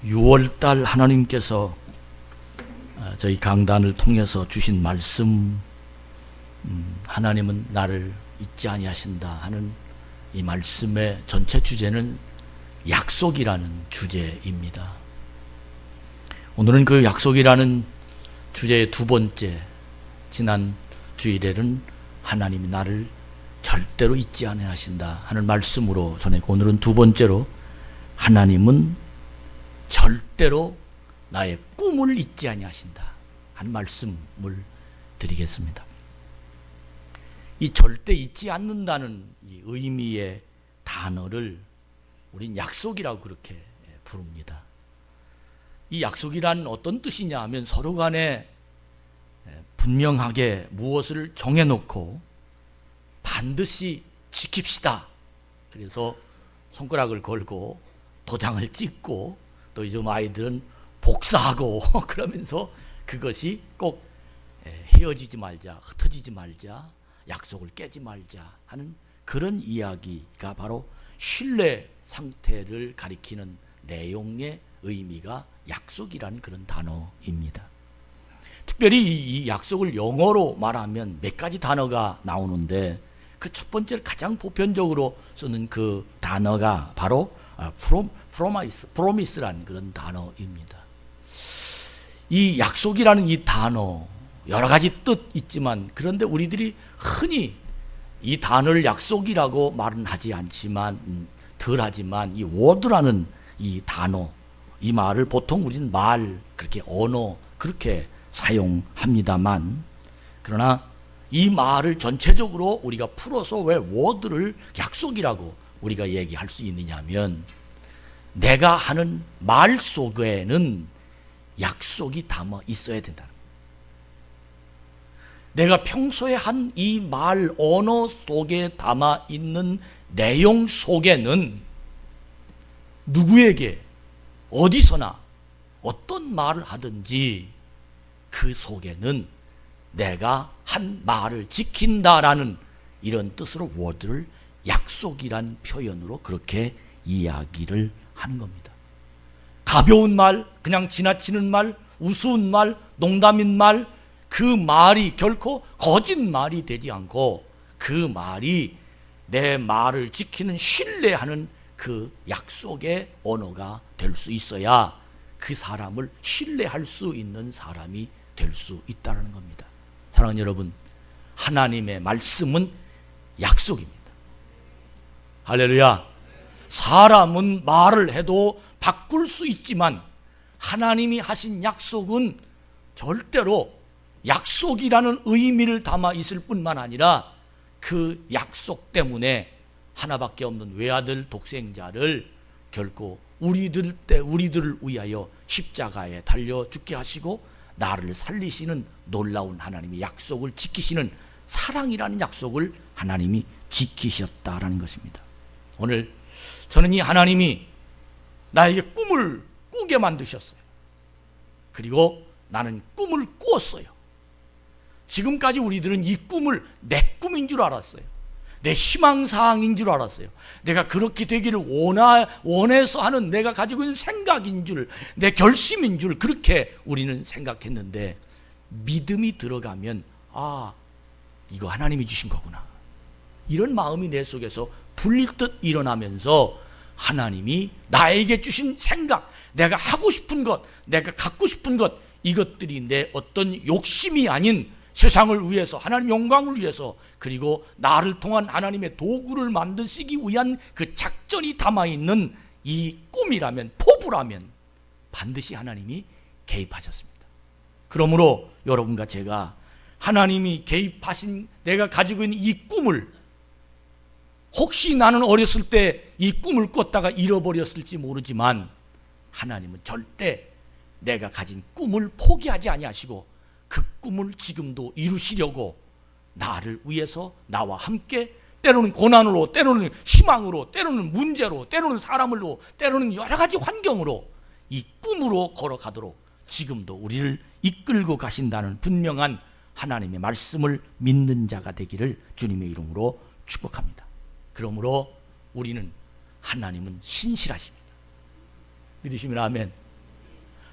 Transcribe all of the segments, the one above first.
6월달 하나님께서 저희 강단을 통해서 주신 말씀, 하나님은 나를 잊지 아니하신다 하는 이 말씀의 전체 주제는 약속이라는 주제입니다. 오늘은 그 약속이라는 주제의 두 번째, 지난 주일에는 하나님이 나를 절대로 잊지 아니하신다 하는 말씀으로 전했고, 오늘은 두 번째로 하나님은 절대로 나의 꿈을 잊지 아니하신다 하는 말씀을 드리겠습니다. 이 절대 잊지 않는다는 이 의미의 단어를 우린 약속이라고 그렇게 부릅니다. 이 약속이란 어떤 뜻이냐 하면 서로 간에 분명하게 무엇을 정해놓고 반드시 지킵시다. 그래서 손가락을 걸고 도장을 찍고 또 요즘 아이들은 복사하고 그러면서 그것이 꼭 헤어지지 말자, 흩어지지 말자, 약속을 깨지 말자 하는 그런 이야기가 바로 신뢰 상태를 가리키는 내용의 의미가 약속이라는 그런 단어입니다. 특별히 이 약속을 영어로 말하면 몇 가지 단어가 나오는데 그 첫 번째 가장 보편적으로 쓰는 그 단어가 바로 promise라는 그런 단어입니다. 이 약속이라는 이 단어 여러 가지 뜻 있지만, 그런데 우리들이 흔히 이 단어를 약속이라고 말은 하지 않지만 덜 하지만 이 word라는 이 단어, 이 말을 보통 우리는 그렇게 언어 그렇게 사용합니다만, 그러나 이 말을 전체적으로 우리가 풀어서 왜 word를 약속이라고 우리가 얘기할 수 있느냐 하면, 내가 하는 말 속에는 약속이 담아 있어야 된다. 내가 평소에 한 이 말 언어 속에 담아 있는 내용 속에는 누구에게 어디서나 어떤 말을 하든지 그 속에는 내가 한 말을 지킨다라는 이런 뜻으로 word를 약속이란 표현으로 그렇게 이야기를 하는 겁니다. 가벼운 말, 그냥 지나치는 말, 우스운 말, 농담인 말, 그 말이 결코 거짓말이 되지 않고 그 말이 내 말을 지키는 신뢰하는 그 약속의 언어가 될 수 있어야 그 사람을 신뢰할 수 있는 사람이 될 수 있다는 겁니다. 사랑하는 여러분, 하나님의 말씀은 약속입니다. 할렐루야. 사람은 말을 해도 바꿀 수 있지만 하나님이 하신 약속은 절대로 약속이라는 의미를 담아 있을 뿐만 아니라 그 약속 때문에 하나밖에 없는 외아들 독생자를 결코 우리들을 위하여 십자가에 달려 죽게 하시고 나를 살리시는 놀라운 하나님의 약속을 지키시는 사랑이라는 약속을 하나님이 지키셨다라는 것입니다. 오늘 저는 이 하나님이 나에게 꿈을 꾸게 만드셨어요. 그리고 나는 꿈을 꾸었어요. 지금까지 우리들은 이 꿈을 내 꿈인 줄 알았어요. 내 희망사항인 줄 알았어요. 내가 그렇게 되기를 원해서 하는 내가 가지고 있는 생각인 줄, 내 결심인 줄 그렇게 우리는 생각했는데, 믿음이 들어가면 이거 하나님이 주신 거구나, 이런 마음이 내 속에서 불릴듯 일어나면서 하나님이 나에게 주신 생각, 내가 하고 싶은 것, 내가 갖고 싶은 것, 이것들이 내 어떤 욕심이 아닌 세상을 위해서, 하나님 영광을 위해서, 그리고 나를 통한 하나님의 도구를 만드시기 위한 그 작전이 담아있는 이 꿈이라면, 포부라면 반드시 하나님이 개입하셨습니다. 그러므로 여러분과 제가 하나님이 개입하신 내가 가지고 있는 이 꿈을, 혹시 나는 어렸을 때 이 꿈을 꿨다가 잃어버렸을지 모르지만 하나님은 절대 내가 가진 꿈을 포기하지 아니하시고 그 꿈을 지금도 이루시려고 나를 위해서 나와 함께 때로는 고난으로, 때로는 희망으로, 때로는 문제로, 때로는 사람으로, 때로는 여러 가지 환경으로 이 꿈으로 걸어가도록 지금도 우리를 이끌고 가신다는 분명한 하나님의 말씀을 믿는 자가 되기를 주님의 이름으로 축복합니다. 그러므로 우리는 하나님은 신실하십니다. 믿으시면 아멘.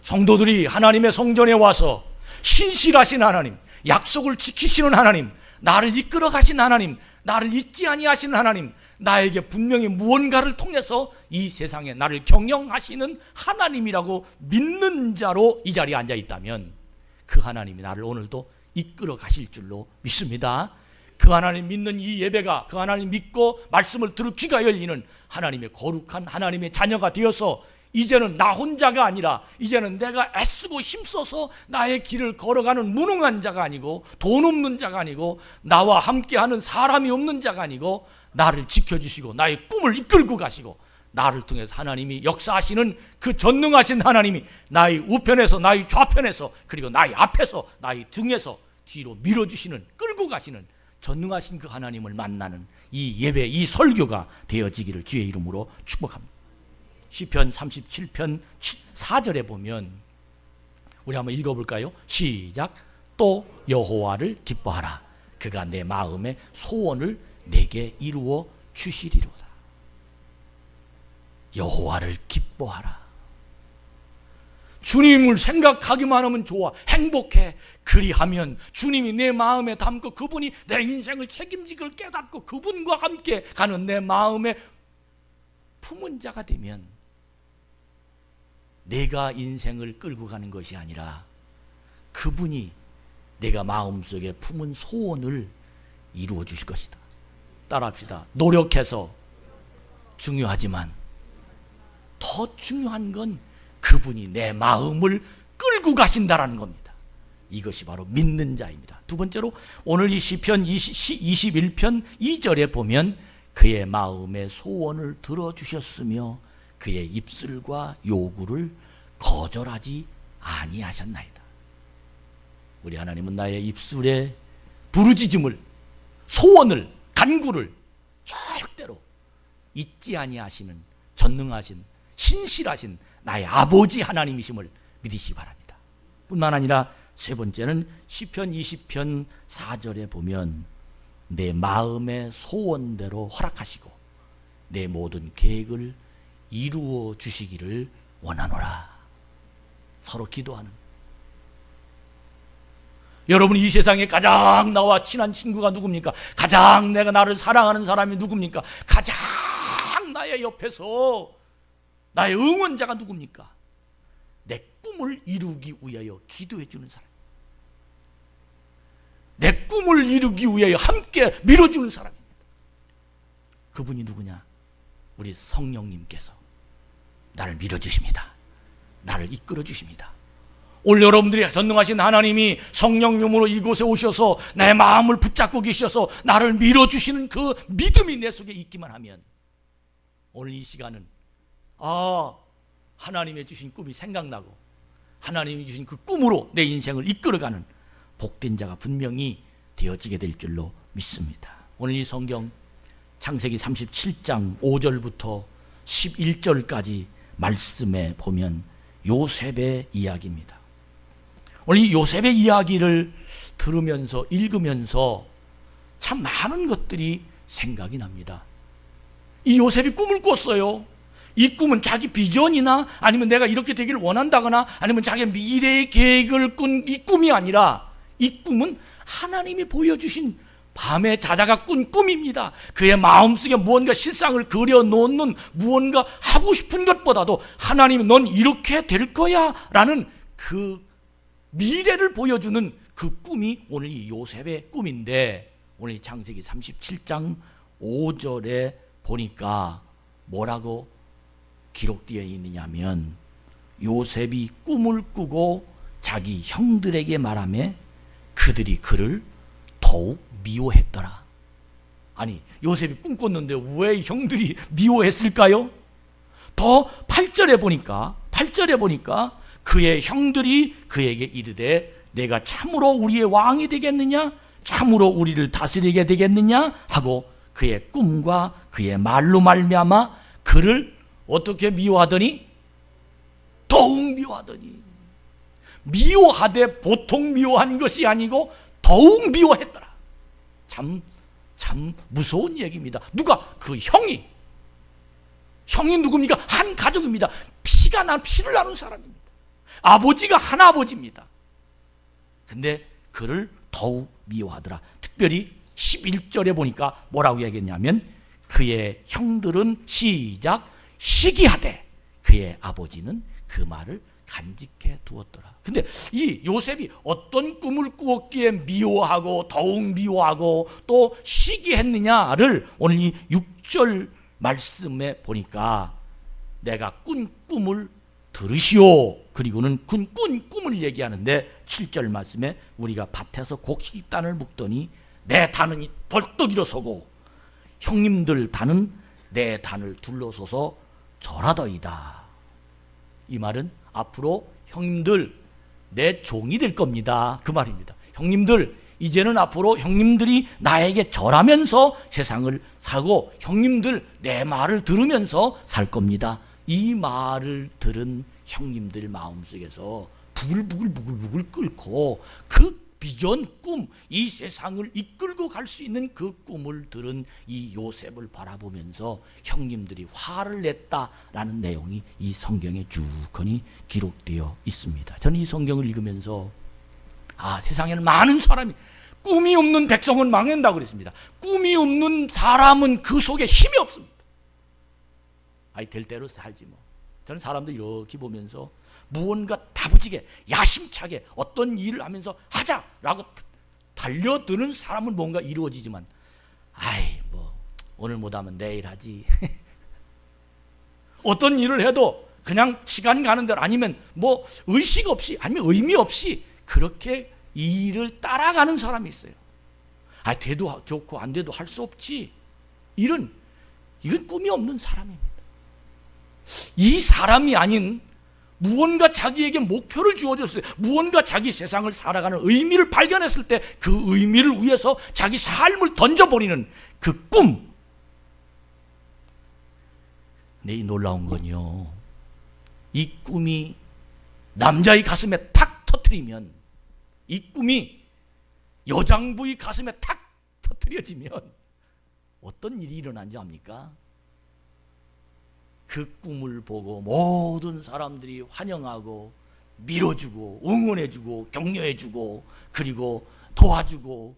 성도들이 하나님의 성전에 와서 신실하신 하나님, 약속을 지키시는 하나님, 나를 이끌어 가신 하나님, 나를 잊지 아니하시는 하나님, 나에게 분명히 무언가를 통해서 이 세상에 나를 경영하시는 하나님이라고 믿는 자로 이 자리에 앉아 있다면 그 하나님이 나를 오늘도 이끌어 가실 줄로 믿습니다. 그 하나님 믿는 이 예배가 그 하나님 믿고 말씀을 들을 귀가 열리는 하나님의 거룩한 하나님의 자녀가 되어서 이제는 나 혼자가 아니라 이제는 내가 애쓰고 힘써서 나의 길을 걸어가는 무능한 자가 아니고 돈 없는 자가 아니고 나와 함께하는 사람이 없는 자가 아니고 나를 지켜주시고 나의 꿈을 이끌고 가시고 나를 통해서 하나님이 역사하시는 그 전능하신 하나님이 나의 우편에서 나의 좌편에서 그리고 나의 앞에서 나의 등에서 뒤로 밀어주시는 끌고 가시는 전능하신 그 하나님을 만나는 이 예배, 이 설교가 되어지기를 주의 이름으로 축복합니다. 시편 37편 4절에 보면 우리 한번 읽어볼까요? 시작. 또 여호와를 기뻐하라. 그가 내 마음의 소원을 내게 이루어 주시리로다. 여호와를 기뻐하라. 주님을 생각하기만 하면 좋아, 행복해. 그리하면 주님이 내 마음에 담고 그분이 내 인생을 책임지기를 깨닫고 그분과 함께 가는 내 마음에 품은 자가 되면 내가 인생을 끌고 가는 것이 아니라 그분이 내가 마음속에 품은 소원을 이루어 주실 것이다. 따라합시다. 노력해서 중요하지만 더 중요한 건 그분이 내 마음을 끌고 가신다라는 겁니다. 이것이 바로 믿는 자입니다. 두 번째로 오늘 이 시편 21편 2절에 보면 그의 마음의 소원을 들어주셨으며 그의 입술과 요구를 거절하지 아니하셨나이다. 우리 하나님은 나의 입술에 부르짖음을, 소원을, 간구를 절대로 잊지 아니하시는 전능하신 신실하신 나의 아버지 하나님이심을 믿으시기 바랍니다. 뿐만 아니라 세 번째는 시편 20편 4절에 보면 내 마음의 소원대로 허락하시고 내 모든 계획을 이루어 주시기를 원하노라. 서로 기도하는. 여러분, 이 세상에 가장 나와 친한 친구가 누굽니까? 가장 내가 나를 사랑하는 사람이 누굽니까? 가장 나의 옆에서 나의 응원자가 누굽니까? 내 꿈을 이루기 위하여 기도해 주는 사람, 내 꿈을 이루기 위하여 함께 밀어주는 사람입니다. 그분이 누구냐? 우리 성령님께서 나를 밀어주십니다. 나를 이끌어주십니다. 오늘 여러분들이 전능하신 하나님이 성령님으로 이곳에 오셔서 내 마음을 붙잡고 계셔서 나를 밀어주시는 그 믿음이 내 속에 있기만 하면 오늘 이 시간은 하나님의 주신 꿈이 생각나고 하나님이 주신 그 꿈으로 내 인생을 이끌어가는 복된 자가 분명히 되어지게 될 줄로 믿습니다. 오늘 이 성경 창세기 37장 5절부터 11절까지 말씀에 보면 요셉의 이야기입니다. 오늘 이 요셉의 이야기를 들으면서 읽으면서 참 많은 것들이 생각이 납니다. 이 요셉이 꿈을 꿨어요. 이 꿈은 자기 비전이나 아니면 내가 이렇게 되기를 원한다거나 아니면 자기 미래의 계획을 꾼 이 꿈이 아니라 이 꿈은 하나님이 보여주신 밤에 자다가 꾼 꿈입니다. 그의 마음속에 무언가 실상을 그려놓는 무언가 하고 싶은 것보다도 하나님이 넌 이렇게 될 거야 라는 그 미래를 보여주는 그 꿈이 오늘 이 요셉의 꿈인데 오늘 이 창세기 37장 5절에 보니까 뭐라고 기록되어 있느냐면 요셉이 꿈을 꾸고 자기 형들에게 말하며 그들이 그를 더욱 미워했더라. 아니, 요셉이 꿈 꿨는데 왜 형들이 미워했을까요? 더 8절에 보니까 그의 형들이 그에게 이르되 내가 참으로 우리의 왕이 되겠느냐? 참으로 우리를 다스리게 되겠느냐? 하고 그의 꿈과 그의 말로 말미암아 그를 어떻게 미워하더니? 더욱 미워하더니. 미워하되 보통 미워한 것이 아니고 더욱 미워했더라. 참 무서운 얘기입니다. 누가? 그 형이 누굽니까? 한 가족입니다. 피를 나눈 사람입니다. 아버지가 한 아버지입니다. 근데 그를 더욱 미워하더라. 특별히 11절에 보니까 뭐라고 얘기했냐면 그의 형들은 시작 시기하되 그의 아버지는 그 말을 간직해 두었더라. 근데 이 요셉이 어떤 꿈을 꾸었기에 미워하고 더욱 미워하고 또 시기했느냐를 오늘 이 6절 말씀에 보니까 내가 꾼 꿈을 들으시오. 그리고는 꾼 꿈을 얘기하는데 7절 말씀에 우리가 밭에서 곡식단을 묶더니 내 단은 벌떡 일어서고 형님들 단은 내 단을 둘러서서 절하더이다. 이 말은 앞으로 형님들 내 종이 될 겁니다. 그 말입니다. 형님들 이제는 앞으로 형님들이 나에게 절하면서 세상을 사고 형님들 내 말을 들으면서 살 겁니다. 이 말을 들은 형님들 마음속에서 부글부글 끓고 그 비전 꿈, 이 세상을 이끌고 갈 수 있는 그 꿈을 들은 이 요셉을 바라보면서 형님들이 화를 냈다라는 내용이 이 성경에 쭉하니 기록되어 있습니다. 저는 이 성경을 읽으면서 세상에는 많은 사람이 꿈이 없는 백성은 망한다고 그랬습니다. 꿈이 없는 사람은 그 속에 힘이 없습니다. 될 대로 살지 뭐. 저는 사람들 이렇게 보면서 무언가 다부지게 야심차게 어떤 일을 하면서 하자라고 달려드는 사람은 뭔가 이루어지지만 오늘 못하면 내일 하지. 어떤 일을 해도 그냥 시간 가는 대로 아니면 의식 없이 아니면 의미 없이 그렇게 이 일을 따라가는 사람이 있어요. 돼도 좋고 안 돼도 할 수 없지. 이건 꿈이 없는 사람입니다. 이 사람이 아닌 무언가 자기에게 목표를 주어줬을 때, 무언가 자기 세상을 살아가는 의미를 발견했을 때 그 의미를 위해서 자기 삶을 던져버리는 그 꿈. 이 놀라운 건요, 이 꿈이 남자의 가슴에 탁 터뜨리면, 이 꿈이 여장부의 가슴에 탁 터뜨려지면 어떤 일이 일어난지 압니까? 그 꿈을 보고 모든 사람들이 환영하고 밀어주고 응원해주고 격려해주고 그리고 도와주고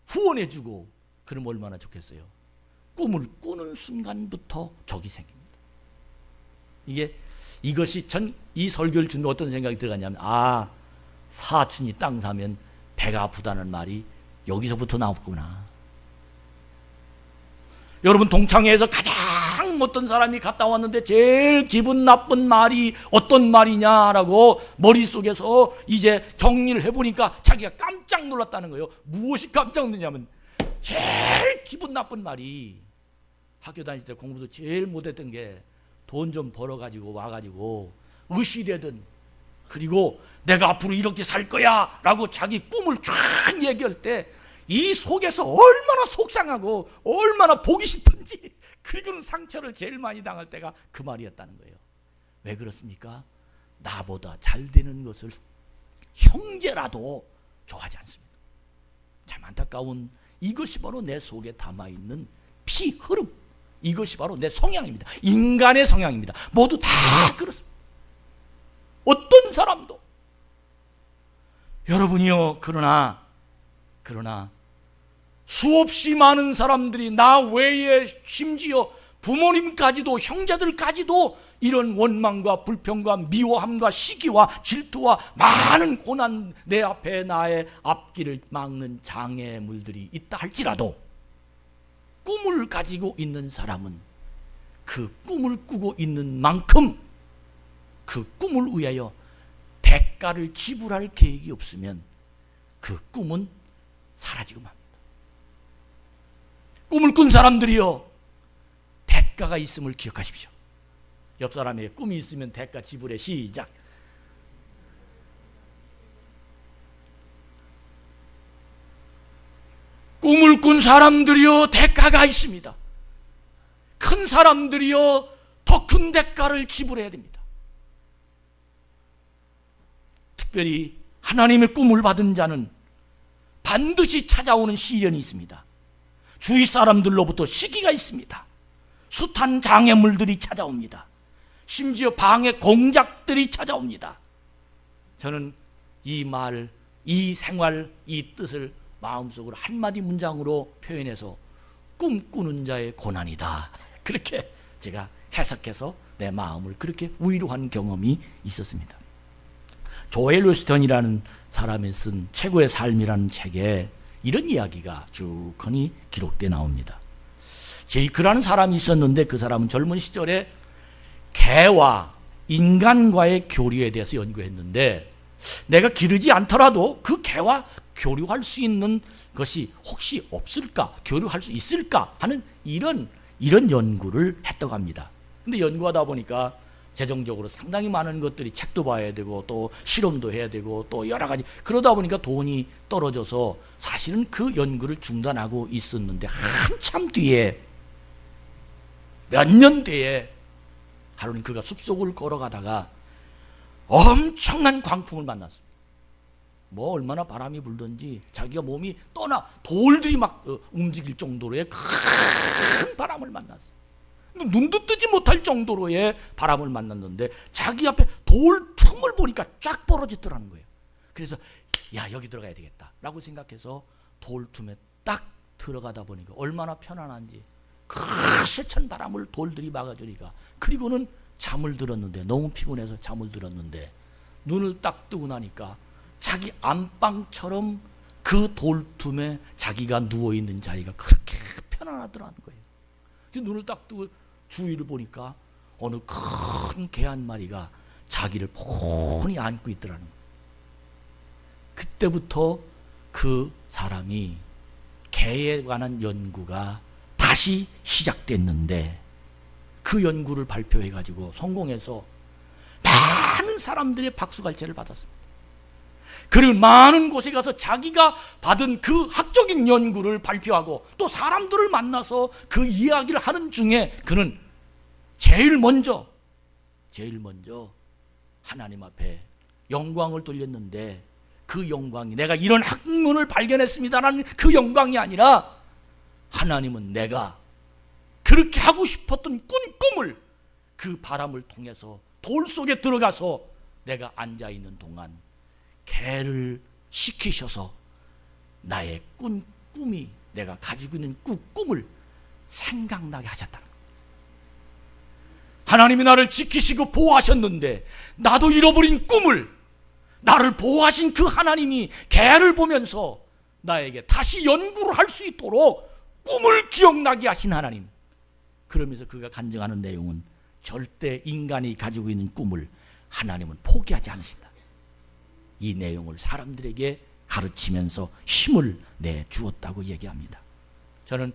후원해주고, 그럼 얼마나 좋겠어요. 꿈을 꾸는 순간부터 적이 생깁니다. 이것이 전 이 설교를 듣는 어떤 생각이 들어가냐면 사촌이 땅 사면 배가 아프다는 말이 여기서부터 나왔구나. 여러분, 동창회에서 가장 어떤 사람이 갔다 왔는데 제일 기분 나쁜 말이 어떤 말이냐라고 머릿속에서 이제 정리를 해보니까 자기가 깜짝 놀랐다는 거예요. 무엇이 깜짝 놀랐냐면 제일 기분 나쁜 말이, 학교 다닐 때 공부도 제일 못했던 게 돈 좀 벌어가지고 와가지고 의시되든, 그리고 내가 앞으로 이렇게 살 거야 라고 자기 꿈을 쫙 얘기할 때 이 속에서 얼마나 속상하고 얼마나 보기 싫던지, 그리고는 상처를 제일 많이 당할 때가 그 말이었다는 거예요. 왜 그렇습니까? 나보다 잘 되는 것을 형제라도 좋아하지 않습니다. 참 안타까운, 이것이 바로 내 속에 담아있는 피 흐름, 이것이 바로 내 성향입니다. 인간의 성향입니다. 모두 다 그렇습니다. 어떤 사람도. 여러분이요, 그러나 수없이 많은 사람들이 나 외에 심지어 부모님까지도 형제들까지도 이런 원망과 불평과 미워함과 시기와 질투와 많은 고난, 내 앞에 나의 앞길을 막는 장애물들이 있다 할지라도 꿈을 가지고 있는 사람은 그 꿈을 꾸고 있는 만큼 그 꿈을 위하여 대가를 지불할 계획이 없으면 그 꿈은 사라지고 맙니다. 꿈을 꾼 사람들이요, 대가가 있음을 기억하십시오. 옆 사람에게 꿈이 있으면 대가 지불해. 시작. 꿈을 꾼 사람들이요, 대가가 있습니다. 큰 사람들이요, 더 큰 대가를 지불해야 됩니다. 특별히 하나님의 꿈을 받은 자는 반드시 찾아오는 시련이 있습니다. 주위 사람들로부터 시기가 있습니다. 숱한 장애물들이 찾아옵니다. 심지어 방해 공작들이 찾아옵니다. 저는 이 말, 이 생활, 이 뜻을 마음속으로 한마디 문장으로 표현해서 꿈꾸는 자의 고난이다, 그렇게 제가 해석해서 내 마음을 그렇게 위로한 경험이 있었습니다. 조엘 웨스턴이라는 사람이 쓴 최고의 삶이라는 책에 이런 이야기가 쭉 흔히 기록되어 나옵니다. 제이크라는 사람이 있었는데 그 사람은 젊은 시절에 개와 인간과의 교류에 대해서 연구했는데, 내가 기르지 않더라도 그 개와 교류할 수 있는 것이 혹시 없을까, 교류할 수 있을까 하는 이런 연구를 했다고 합니다. 근데 연구하다 보니까 재정적으로 상당히 많은 것들이, 책도 봐야 되고 또 실험도 해야 되고 또 여러 가지, 그러다 보니까 돈이 떨어져서 사실은 그 연구를 중단하고 있었는데, 한참 뒤에, 몇 년 뒤에 하루는 그가 숲속을 걸어가다가 엄청난 광풍을 만났습니다. 뭐 얼마나 바람이 불던지 자기가 몸이 떠나 돌들이 막 움직일 정도로의 큰 바람을 만났어요. 눈도 뜨지 못할 정도로의 바람을 만났는데 자기 앞에 돌 틈을 보니까 쫙 벌어지더라는 거예요. 그래서 야, 여기 들어가야 되겠다 라고 생각해서 돌 틈에 딱 들어가다 보니까 얼마나 편안한지, 그 세찬 바람을 돌들이 막아주니까, 그리고는 잠을 들었는데, 너무 피곤해서 잠을 들었는데 눈을 딱 뜨고 나니까 자기 안방처럼 그 돌틈에 자기가 누워있는 자리가 그렇게 편안하더라는 거예요. 눈을 딱 뜨고 주위를 보니까 어느 큰 개 한 마리가 자기를 폰히 안고 있더라는 거예요. 그때부터 그 사람이 개에 관한 연구가 다시 시작됐는데, 그 연구를 발표해가지고 성공해서 많은 사람들의 박수갈채를 받았습니다. 그리고 많은 곳에 가서 자기가 받은 그 학적인 연구를 발표하고 또 사람들을 만나서 그 이야기를 하는 중에 그는 제일 먼저 하나님 앞에 영광을 돌렸는데, 그 영광이 내가 이런 학문을 발견했습니다라는 그 영광이 아니라, 하나님은 내가 그렇게 하고 싶었던 꿈을 그 바람을 통해서 돌 속에 들어가서 내가 앉아있는 동안 개를 시키셔서 나의 꿈이, 내가 가지고 있는 꿈을 생각나게 하셨다는 거예요. 하나님이 나를 지키시고 보호하셨는데 나도 잃어버린 꿈을, 나를 보호하신 그 하나님이 개를 보면서 나에게 다시 연구를 할 수 있도록 꿈을 기억나게 하신 하나님. 그러면서 그가 간증하는 내용은 절대 인간이 가지고 있는 꿈을 하나님은 포기하지 않으신다. 이 내용을 사람들에게 가르치면서 힘을 내주었다고 얘기합니다. 저는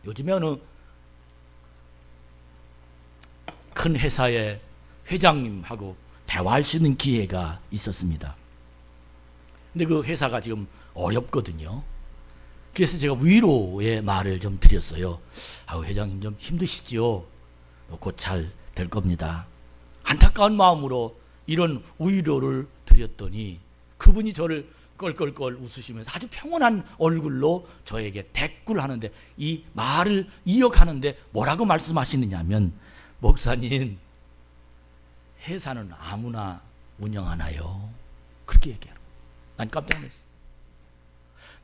요즘에 어느 큰 회사의 회장님하고 대화할 수 있는 기회가 있었습니다. 근데 그 회사가 지금 어렵거든요. 그래서 제가 위로의 말을 좀 드렸어요. 회장님 좀 힘드시죠? 곧 잘 될 겁니다. 안타까운 마음으로 이런 위로를 드렸더니 그분이 저를 껄껄껄 웃으시면서 아주 평온한 얼굴로 저에게 대꾸하는데, 이 말을 이어가는데 뭐라고 말씀하시느냐면, 목사님, 회사는 아무나 운영하나요? 그렇게 얘기하는 거예요. 난 깜짝 놀랐어요.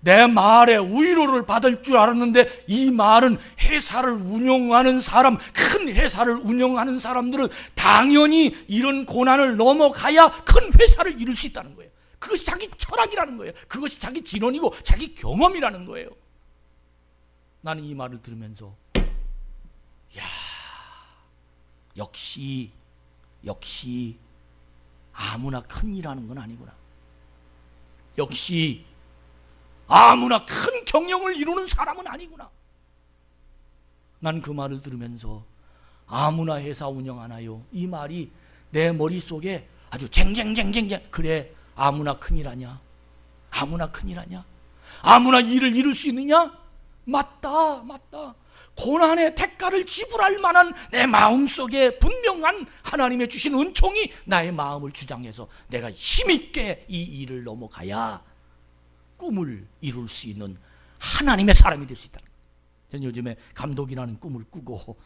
내 말에 위로를 받을 줄 알았는데, 이 말은 회사를 운영하는 사람, 큰 회사를 운영하는 사람들은 당연히 이런 고난을 넘어가야 큰 회사를 이룰 수 있다는 거예요. 그것이 자기 철학이라는 거예요. 그것이 자기 진언이고 자기 경험이라는 거예요. 나는 이 말을 들으면서 역시 아무나 큰 일하는 건 아니구나. 역시 아무나 큰 경영을 이루는 사람은 아니구나. 난 그 말을 들으면서 아무나 회사 운영하나요? 이 말이 내 머릿속에 아주 쟁쟁쟁쟁쟁, 그래, 아무나 큰일하냐? 아무나 큰일하냐? 아무나 일을 이룰 수 있느냐? 맞다. 고난의 대가를 지불할 만한 내 마음속에 분명한 하나님의 주신 은총이 나의 마음을 주장해서 내가 힘있게 이 일을 넘어가야 꿈을 이룰 수 있는 하나님의 사람이 될 수 있다. 저는 요즘에 감독이라는 꿈을 꾸고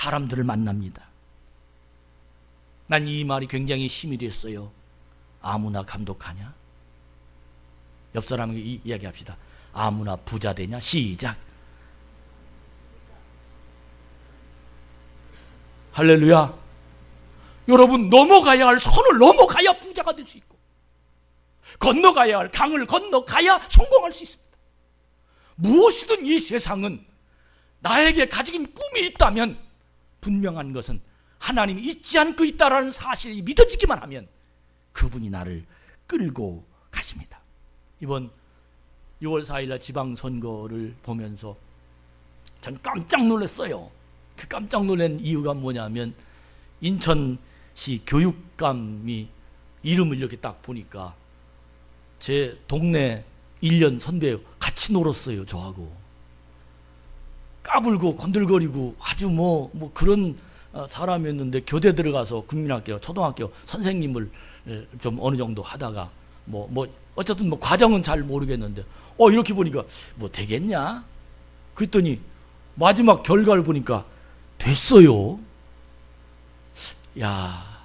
사람들을 만납니다. 난 이 말이 굉장히 힘이 됐어요. 아무나 감독하냐? 옆 사람에게 이야기합시다. 아무나 부자 되냐? 시작. 할렐루야. 여러분, 넘어가야 할 선을 넘어가야 부자가 될 수 있고, 건너가야 할 강을 건너가야 성공할 수 있습니다. 무엇이든 이 세상은 나에게 가진 꿈이 있다면 분명한 것은 하나님이 잊지 않고 있다라는 사실이 믿어지기만 하면 그분이 나를 끌고 가십니다. 이번 6월 4일날 지방선거를 보면서 전 깜짝 놀랐어요. 그 깜짝 놀란 이유가 뭐냐면 인천시 교육감이 이름을 이렇게 딱 보니까 제 동네 1년 선배 같이 놀았어요. 저하고 까불고 건들거리고 아주 뭐 그런 사람이었는데, 교대 들어가서 국민학교 초등학교 선생님을 좀 어느 정도 하다가 어쨌든 과정은 잘 모르겠는데 이렇게 보니까 뭐 되겠냐? 그랬더니 마지막 결과를 보니까 됐어요. 야,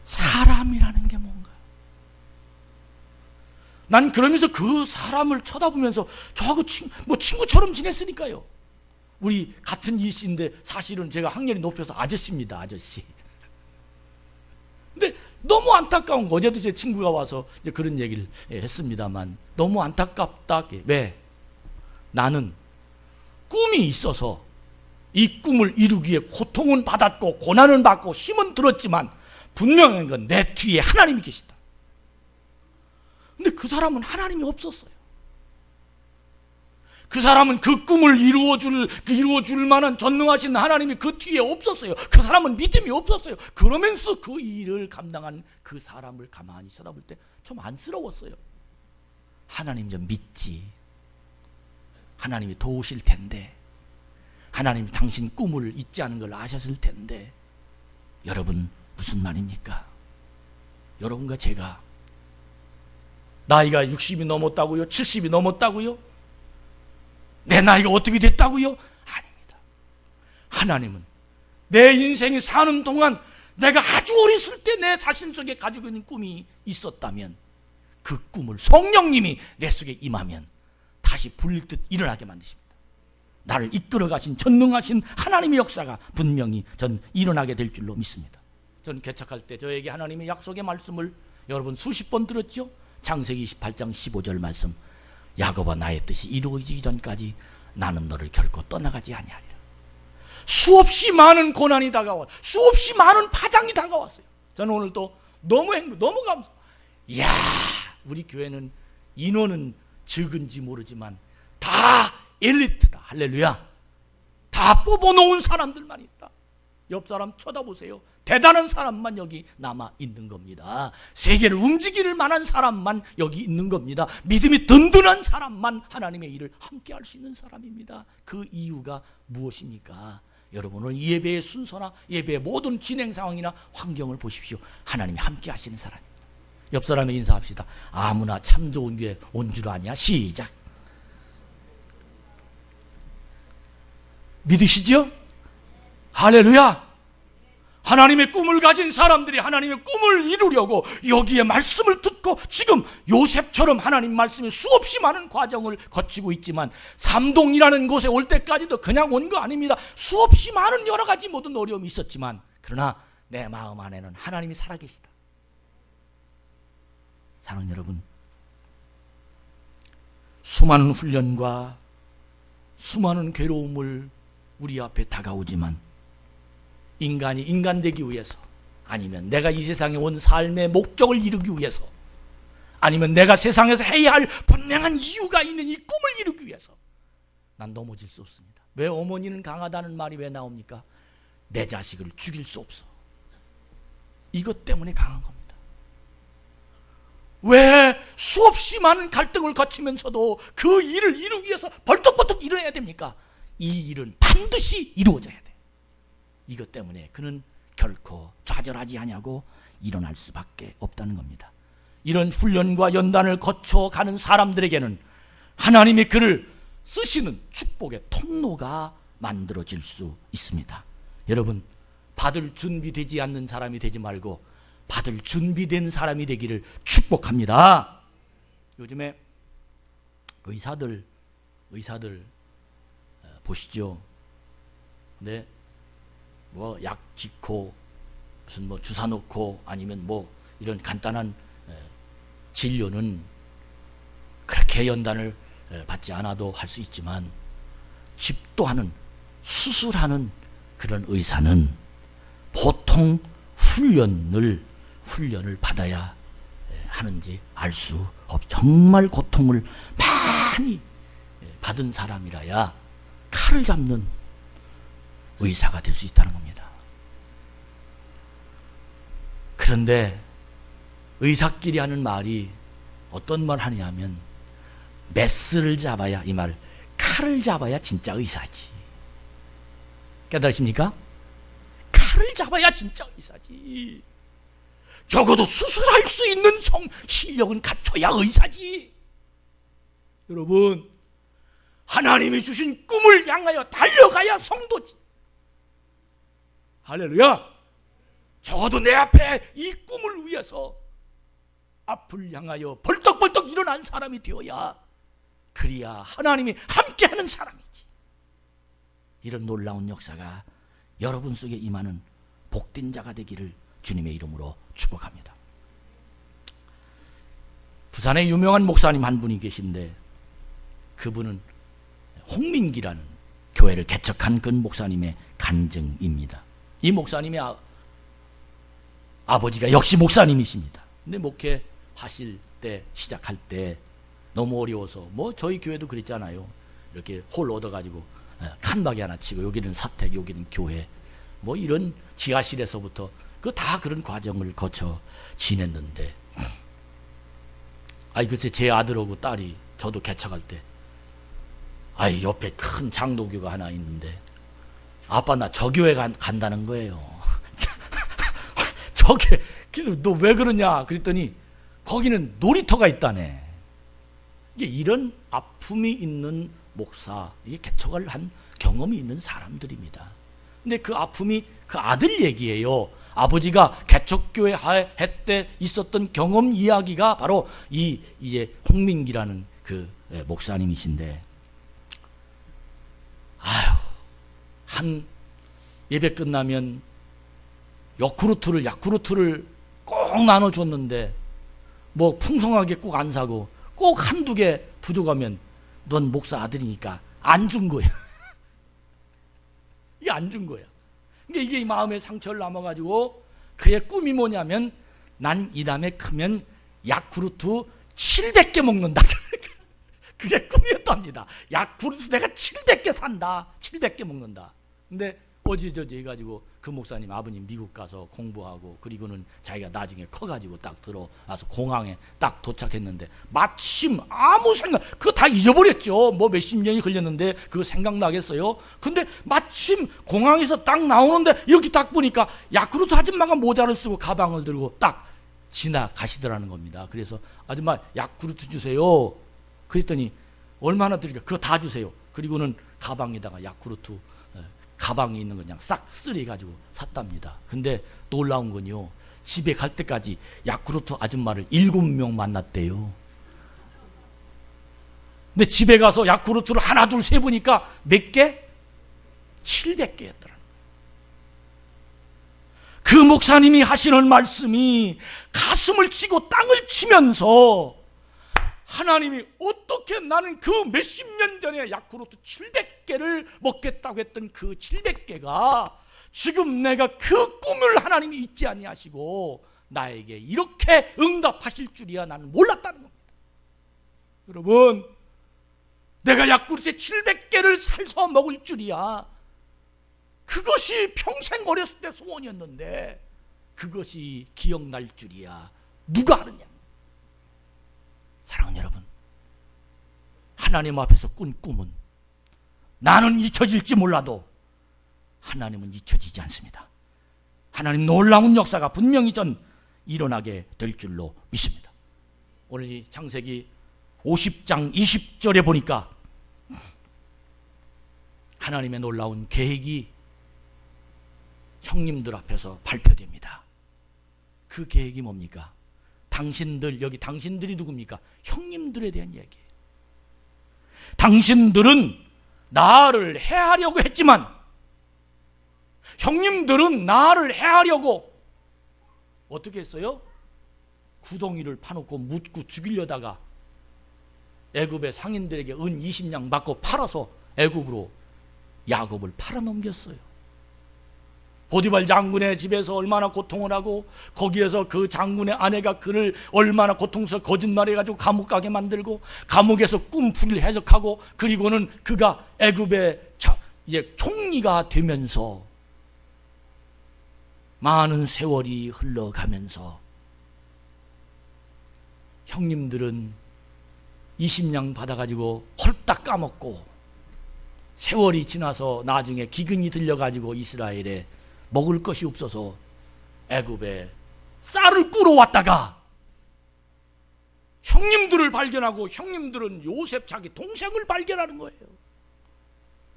사람이라는 게 뭔가. 난 그러면서 그 사람을 쳐다보면서 저하고 친구처럼 지냈으니까요. 우리 같은 이씨인데 사실은 제가 학년이 높여서 아저씨입니다. 아저씨. 근데 너무 안타까운 거, 어제도 제 친구가 와서 이제 그런 얘기를 했습니다만 너무 안타깝다. 왜? 나는 꿈이 있어서 이 꿈을 이루기 위해 고통은 받았고 고난은 받고 힘은 들었지만 분명한 건 내 뒤에 하나님이 계시다. 근데 그 사람은 하나님이 없었어요. 그 사람은 그 꿈을 이루어줄 만한 전능하신 하나님이 그 뒤에 없었어요. 그 사람은 믿음이 없었어요. 그러면서 그 일을 감당한 그 사람을 가만히 쳐다볼 때 좀 안쓰러웠어요. 하나님 좀 믿지. 하나님이 도우실 텐데, 하나님이 당신 꿈을 잊지 않은 걸 아셨을 텐데. 여러분, 무슨 말입니까? 여러분과 제가 나이가 60이 넘었다고요? 70이 넘었다고요? 내 나이가 어떻게 됐다고요? 아닙니다. 하나님은 내 인생이 사는 동안 내가 아주 어렸을 때 내 자신 속에 가지고 있는 꿈이 있었다면 그 꿈을 성령님이 내 속에 임하면 다시 불릴 듯 일어나게 만드십니다. 나를 이끌어 가신 전능하신 하나님의 역사가 분명히 전 일어나게 될 줄로 믿습니다. 저는 개척할 때 저에게 하나님의 약속의 말씀을 여러분 수십 번 들었죠? 창세기 28장 15절 말씀. 야곱아, 나의 뜻이 이루어지기 전까지 나는 너를 결코 떠나가지 아니하리라. 수없이 많은 고난이 다가와, 수없이 많은 파장이 다가왔어요. 저는 오늘 또 너무 감사. 이야, 우리 교회는 인원은 적은지 모르지만 다 엘리트다. 할렐루야. 다 뽑아놓은 사람들만 있다. 옆 사람 쳐다보세요. 대단한 사람만 여기 남아 있는 겁니다. 세계를 움직일 만한 사람만 여기 있는 겁니다. 믿음이 든든한 사람만 하나님의 일을 함께 할 수 있는 사람입니다. 그 이유가 무엇입니까? 여러분, 오늘 예배의 순서나 예배의 모든 진행 상황이나 환경을 보십시오. 하나님이 함께 하시는 사람입니다. 옆 사람에 인사합시다. 아무나 참 좋은 교회 온 줄 아냐? 시작. 믿으시죠? 할렐루야. 하나님의 꿈을 가진 사람들이 하나님의 꿈을 이루려고 여기에 말씀을 듣고 지금 요셉처럼 하나님 말씀에 수없이 많은 과정을 거치고 있지만, 삼동이라는 곳에 올 때까지도 그냥 온 거 아닙니다. 수없이 많은 여러 가지 모든 어려움이 있었지만, 그러나 내 마음 안에는 하나님이 살아계시다. 사랑하는 여러분, 수많은 훈련과 수많은 괴로움을 우리 앞에 다가오지만 인간이 인간 되기 위해서, 아니면 내가 이 세상에 온 삶의 목적을 이루기 위해서, 아니면 내가 세상에서 해야 할 분명한 이유가 있는 이 꿈을 이루기 위해서 난 넘어질 수 없습니다. 왜 어머니는 강하다는 말이 왜 나옵니까? 내 자식을 죽일 수 없어. 이것 때문에 강한 겁니다. 왜 수없이 많은 갈등을 거치면서도 그 일을 이루기 위해서 벌떡벌떡 일어나야 됩니까? 이 일은 반드시 이루어져야 돼. 이것 때문에 그는 결코 좌절하지 아니하고 일어날 수밖에 없다는 겁니다. 이런 훈련과 연단을 거쳐가는 사람들에게는 하나님이 그를 쓰시는 축복의 통로가 만들어질 수 있습니다. 여러분, 받을 준비되지 않는 사람이 되지 말고 받을 준비된 사람이 되기를 축복합니다. 요즘에 의사들 보시죠. 네, 뭐 약 짓고 무슨 뭐 주사 놓고 아니면 뭐 이런 간단한 진료는 그렇게 연단을 받지 않아도 할 수 있지만, 집도하는, 수술하는 그런 의사는 보통 훈련을 받아야 하는지 알 수 없. 정말 고통을 많이 받은 사람이라야 칼을 잡는 의사가 될 수 있다는 겁니다. 그런데 의사끼리 하는 말이 어떤 말 하냐면, 메스를 잡아야, 이 말, 칼을 잡아야 진짜 의사지. 깨달으십니까? 칼을 잡아야 진짜 의사지. 적어도 수술할 수 있는 실력은 갖춰야 의사지. 여러분, 하나님이 주신 꿈을 향하여 달려가야 성도지. 할렐루야. 적어도 내 앞에 이 꿈을 위해서 앞을 향하여 벌떡벌떡 일어난 사람이 되어야, 그래야 하나님이 함께하는 사람이지. 이런 놀라운 역사가 여러분 속에 임하는 복된 자가 되기를 주님의 이름으로 축복합니다. 부산에 유명한 목사님 한 분이 계신데, 그분은 홍민기라는 교회를 개척한 그 목사님의 간증입니다. 이 목사님의 아버지가 역시 목사님이십니다. 근데 목회하실 때, 시작할 때 너무 어려워서, 뭐 저희 교회도 그랬잖아요. 이렇게 홀 얻어가지고 칸막이 하나 치고, 여기는 사택, 여기는 교회, 뭐 이런 지하실에서부터 다 그런 과정을 거쳐 지냈는데, 글쎄 제 아들하고 딸이 저도 개척할 때, 옆에 큰 장로교가 하나 있는데, 아빠 나 저 교회 간다는 거예요. 저게, 그래서 너 왜 그러냐 그랬더니 거기는 놀이터가 있다네. 이게 이런 아픔이 있는 목사, 이게 개척을 한 경험이 있는 사람들입니다. 근데 그 아픔이 그 아들 얘기예요. 아버지가 개척교회 때 있었던 경험 이야기가 바로 이제 홍민기라는 그 목사님이신데, 한 예배 끝나면 야쿠르트를 꼭 나눠줬는데, 뭐 풍성하게 꼭 안 사고 꼭 한두 개 부족하면 넌 목사 아들이니까 안 준 거야. 이게 안 준 거야. 근데 이게 마음에 상처를 남아가지고 그의 꿈이 뭐냐면, 난 이 다음에 크면 야쿠르트 700개 먹는다. 그게 꿈이었답니다. 야쿠르트 내가 700개 산다. 700개 먹는다. 근데 어지저지 해가지고 그 목사님 아버님 미국 가서 공부하고, 그리고는 자기가 나중에 커가지고 딱 들어와서 공항에 딱 도착했는데, 마침 아무 생각, 그거 다 잊어버렸죠. 뭐 몇십 년이 걸렸는데 그거 생각나겠어요? 근데 마침 공항에서 딱 나오는데 이렇게 딱 보니까 야쿠르트 아줌마가 모자를 쓰고 가방을 들고 딱 지나가시더라는 겁니다. 그래서 아줌마 야쿠르트 주세요. 그랬더니 얼마나 드릴까? 그거 다 주세요. 그리고는 가방에다가 야쿠르트 가방에 있는 거 그냥 싹 쓸어가지고 샀답니다. 근데 놀라운 건요, 집에 갈 때까지 야쿠르트 아줌마를 7명 만났대요. 근데 집에 가서 야쿠르트를 하나 둘 세 보니까 몇 개? 700개였더라는 거예요. 그 목사님이 하시는 말씀이 가슴을 치고 땅을 치면서, 하나님이 어떻게 나는 그 몇십 년 전에 야쿠르트 700개를 먹겠다고 했던 그 700개가 지금 내가 그 꿈을 하나님이 잊지 아니하시고 나에게 이렇게 응답하실 줄이야 나는 몰랐다는 겁니다. 여러분, 내가 야쿠르트 700개를 살서 먹을 줄이야, 그것이 평생 어렸을 때 소원이었는데 그것이 기억날 줄이야 누가 아느냐. 사랑하는 여러분, 하나님 앞에서 꾼 꿈은 나는 잊혀질지 몰라도 하나님은 잊혀지지 않습니다. 하나님 놀라운 역사가 분명히 전 일어나게 될 줄로 믿습니다. 오늘 이 창세기 50장 20절에 보니까 하나님의 놀라운 계획이 형님들 앞에서 발표됩니다. 그 계획이 뭡니까? 당신들, 여기 당신들이 누굽니까? 형님들에 대한 이야기예요. 당신들은 나를 해하려고 했지만 형님들은 나를 해하려고 어떻게 했어요? 구덩이를 파놓고 묻고 죽이려다가 애굽의 상인들에게 은 20냥 받고 팔아서 애굽으로 야곱을 팔아넘겼어요. 보디발 장군의 집에서 얼마나 고통을 하고 거기에서 그 장군의 아내가 그를 얼마나 고통스러워 거짓말해가지고 감옥 가게 만들고 감옥에서 꿈풀이를 해석하고 그리고는 그가 애굽의 이제 총리가 되면서 많은 세월이 흘러가면서 형님들은 20냥 받아가지고 홀딱 까먹고 세월이 지나서 나중에 기근이 들려가지고 이스라엘에 먹을 것이 없어서 애굽에 쌀을 꾸러 왔다가 형님들을 발견하고 형님들은 요셉 자기 동생을 발견하는 거예요.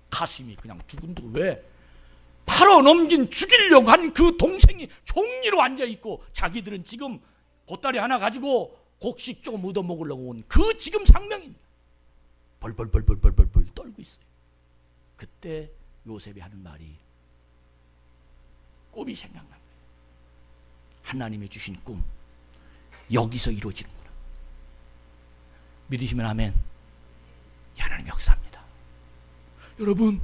가슴이 그냥 두근두근. 왜? 팔아넘긴 죽이려고 한 그 동생이 총리로 앉아있고 자기들은 지금 보따리 하나 가지고 곡식 조금 얻어먹으려고 온 그 지금 상명입니다. 벌벌벌벌벌벌 떨고 있어요. 그때 요셉이 하는 말이 꿈이 생각난 거예요. 하나님이 주신 꿈 여기서 이루어지는구나. 믿으시면 아멘. 하나님 역사합니다. 여러분,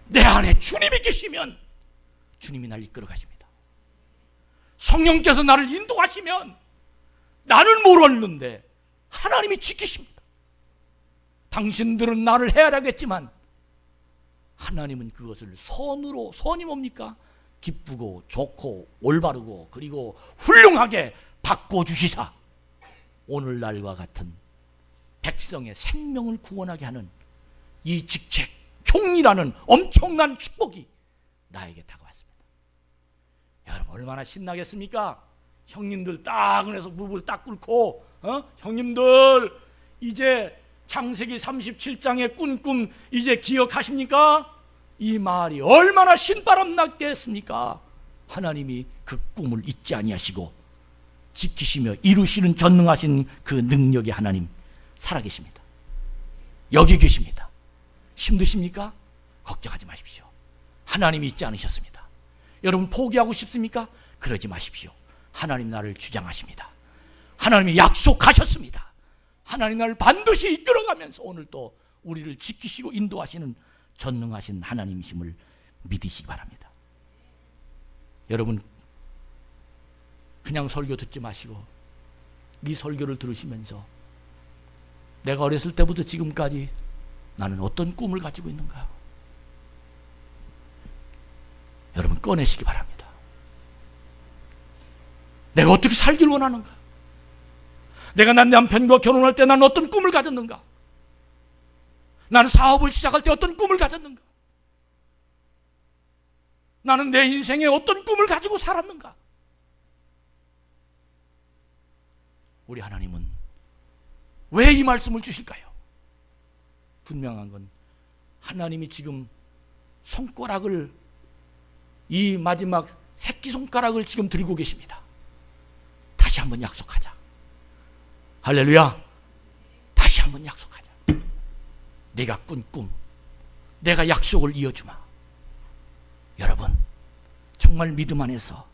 내 안에 주님이 계시면 주님이 날 이끌어 가십니다. 성령께서 나를 인도하시면 나는 모르는데 하나님이 지키십니다. 당신들은 나를 해하라겠지만 하나님은 그것을 선으로, 선이 뭡니까? 기쁘고 좋고 올바르고 그리고 훌륭하게 바꿔주시사 오늘날과 같은 백성의 생명을 구원하게 하는 이 직책, 총리라는 엄청난 축복이 나에게 다가왔습니다. 여러분 얼마나 신나겠습니까? 형님들 딱 은해서 무릎을 딱 꿇고 형님들 이제 창세기 37장의 꾼 꿈 이제 기억하십니까? 이 말이 얼마나 신바람 났겠습니까? 하나님이 그 꿈을 잊지 아니하시고 지키시며 이루시는 전능하신 그 능력의 하나님 살아계십니다. 여기 계십니다. 힘드십니까? 걱정하지 마십시오. 하나님이 잊지 않으셨습니다. 여러분 포기하고 싶습니까? 그러지 마십시오. 하나님 나를 주장하십니다. 하나님이 약속하셨습니다. 하나님 나를 반드시 이끌어가면서 오늘 또 우리를 지키시고 인도하시는 전능하신 하나님이심을 믿으시기 바랍니다. 여러분 그냥 설교 듣지 마시고 이 설교를 들으시면서 내가 어렸을 때부터 지금까지 나는 어떤 꿈을 가지고 있는가? 여러분 꺼내시기 바랍니다. 내가 어떻게 살길 원하는가? 내가 난 남편과 결혼할 때 나는 어떤 꿈을 가졌는가? 나는 사업을 시작할 때 어떤 꿈을 가졌는가? 나는 내 인생에 어떤 꿈을 가지고 살았는가? 우리 하나님은 왜 이 말씀을 주실까요? 분명한 건 하나님이 지금 손가락을 이 마지막 새끼손가락을 지금 들고 계십니다. 다시 한번 약속하자. 할렐루야. 다시 한번 약속하자. 내가 꾼 꿈, 내가 약속을 이어주마. 여러분 정말 믿음 안에서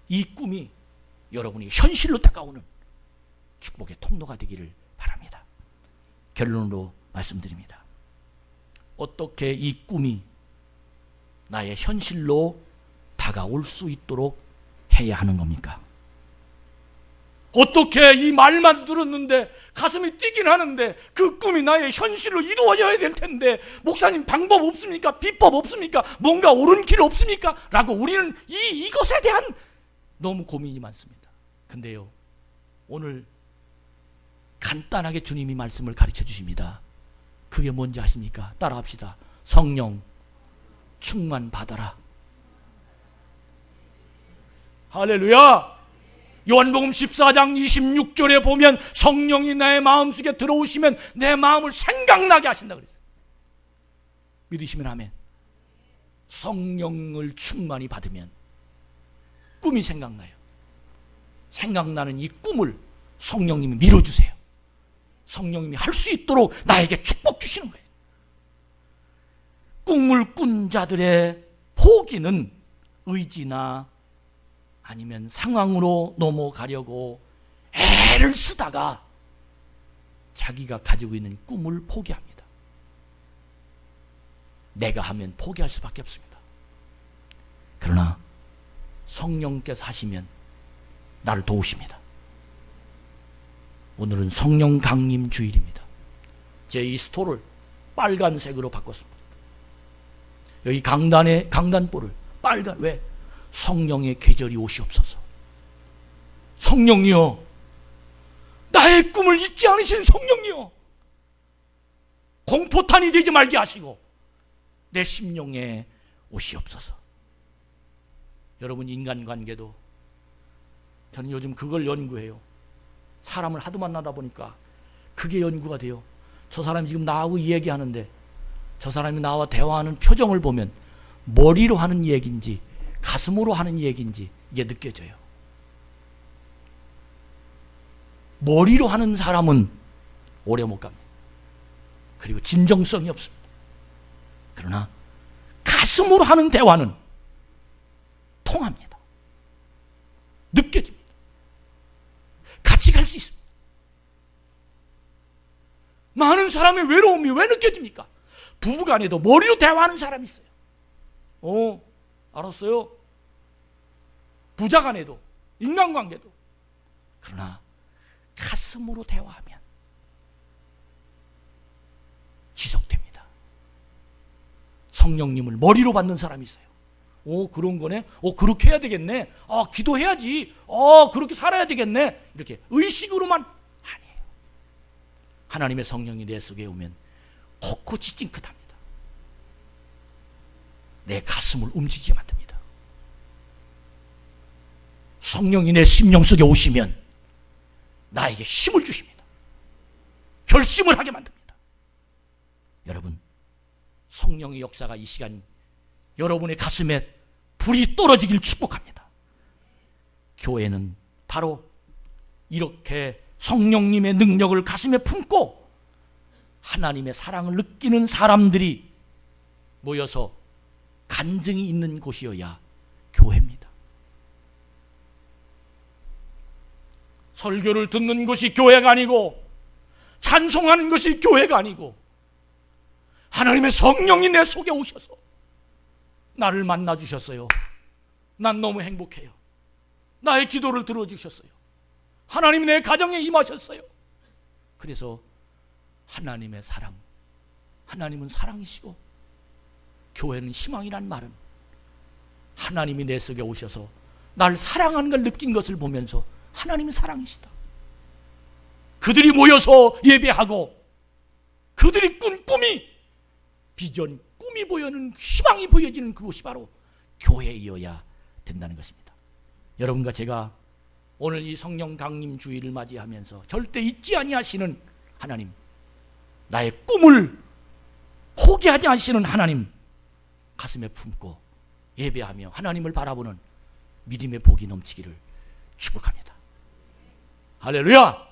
이 꿈이 여러분이 현실로 다가오는 축복의 통로가 되기를 바랍니다. 결론으로 말씀드립니다. 어떻게 이 꿈이 나의 현실로 다가올 수 있도록 해야 하는 겁니까? 어떻게 이 말만 들었는데 가슴이 뛰긴 하는데 그 꿈이 나의 현실로 이루어져야 될 텐데 목사님 방법 없습니까? 비법 없습니까? 뭔가 옳은 길 없습니까? 라고 우리는 이것에 대한 너무 고민이 많습니다. 근데요 오늘 간단하게 주님이 말씀을 가르쳐 주십니다. 그게 뭔지 아십니까? 따라합시다. 성령 충만 받아라. 할렐루야. 요한복음 14장 26절에 보면 성령이 나의 마음속에 들어오시면 내 마음을 생각나게 하신다 그랬어요. 믿으시면 아멘. 성령을 충만히 받으면 꿈이 생각나요. 생각나는 이 꿈을 성령님이 밀어주세요. 성령님이 할 수 있도록 나에게 축복 주시는 거예요. 꿈을 꾼 자들의 포기는 의지나 아니면 상황으로 넘어가려고 애를 쓰다가 자기가 가지고 있는 꿈을 포기합니다. 내가 하면 포기할 수밖에 없습니다. 그러나 성령께서 하시면 나를 도우십니다. 오늘은 성령 강림 주일입니다. 제 이 스토를 빨간색으로 바꿨습니다. 여기 강단볼을 빨간, 왜? 성령의 계절이 오시옵소서. 성령이여, 나의 꿈을 잊지 않으신 성령이여, 공포탄이 되지 말게 하시고 내 심령에 오시옵소서. 여러분, 인간관계도 저는 요즘 그걸 연구해요. 사람을 하도 만나다 보니까 그게 연구가 돼요. 저 사람이 지금 나하고 얘기하는데 저 사람이 나와 대화하는 표정을 보면 머리로 하는 얘기인지 가슴으로 하는 얘기인지 이게 느껴져요. 머리로 하는 사람은 오래 못 갑니다. 그리고 진정성이 없습니다. 그러나 가슴으로 하는 대화는 통합니다. 느껴집니다. 같이 갈 수 있습니다. 많은 사람의 외로움이 왜 느껴집니까? 부부간에도 머리로 대화하는 사람이 있어요. 알았어요? 부자간에도, 인간관계도. 그러나 가슴으로 대화하면 지속됩니다. 성령님을 머리로 받는 사람이 있어요. 그런 거네? 그렇게 해야 되겠네? 기도해야지. 그렇게 살아야 되겠네? 이렇게 의식으로만 아니에요. 하나님의 성령이 내 속에 오면 코코이 찡긋합니다. 내 가슴을 움직이게 만듭니다. 성령이 내 심령 속에 오시면 나에게 힘을 주십니다. 결심을 하게 만듭니다. 여러분, 성령의 역사가 이 시간 여러분의 가슴에 불이 떨어지길 축복합니다. 교회는 바로 이렇게 성령님의 능력을 가슴에 품고 하나님의 사랑을 느끼는 사람들이 모여서 간증이 있는 곳이어야 교회입니다. 설교를 듣는 것이 교회가 아니고, 찬송하는 것이 교회가 아니고, 하나님의 성령이 내 속에 오셔서 나를 만나주셨어요. 난 너무 행복해요. 나의 기도를 들어주셨어요. 하나님이 내 가정에 임하셨어요. 그래서 하나님의 사랑, 하나님은 사랑이시고 교회는 희망이란 말은 하나님이 내 속에 오셔서 나를 사랑하는 걸 느낀 것을 보면서 하나님이 사랑이시다. 그들이 모여서 예배하고 그들이 꾼 꿈이 비전, 꿈이 보여는, 희망이 보여지는 그것이 바로 교회이어야 된다는 것입니다. 여러분과 제가 오늘 이 성령 강림 주일을 맞이하면서 절대 잊지 아니하시는 하나님, 나의 꿈을 포기하지 않으시는 하나님 가슴에 품고 예배하며 하나님을 바라보는 믿음의 복이 넘치기를 축복합니다. 할렐루야!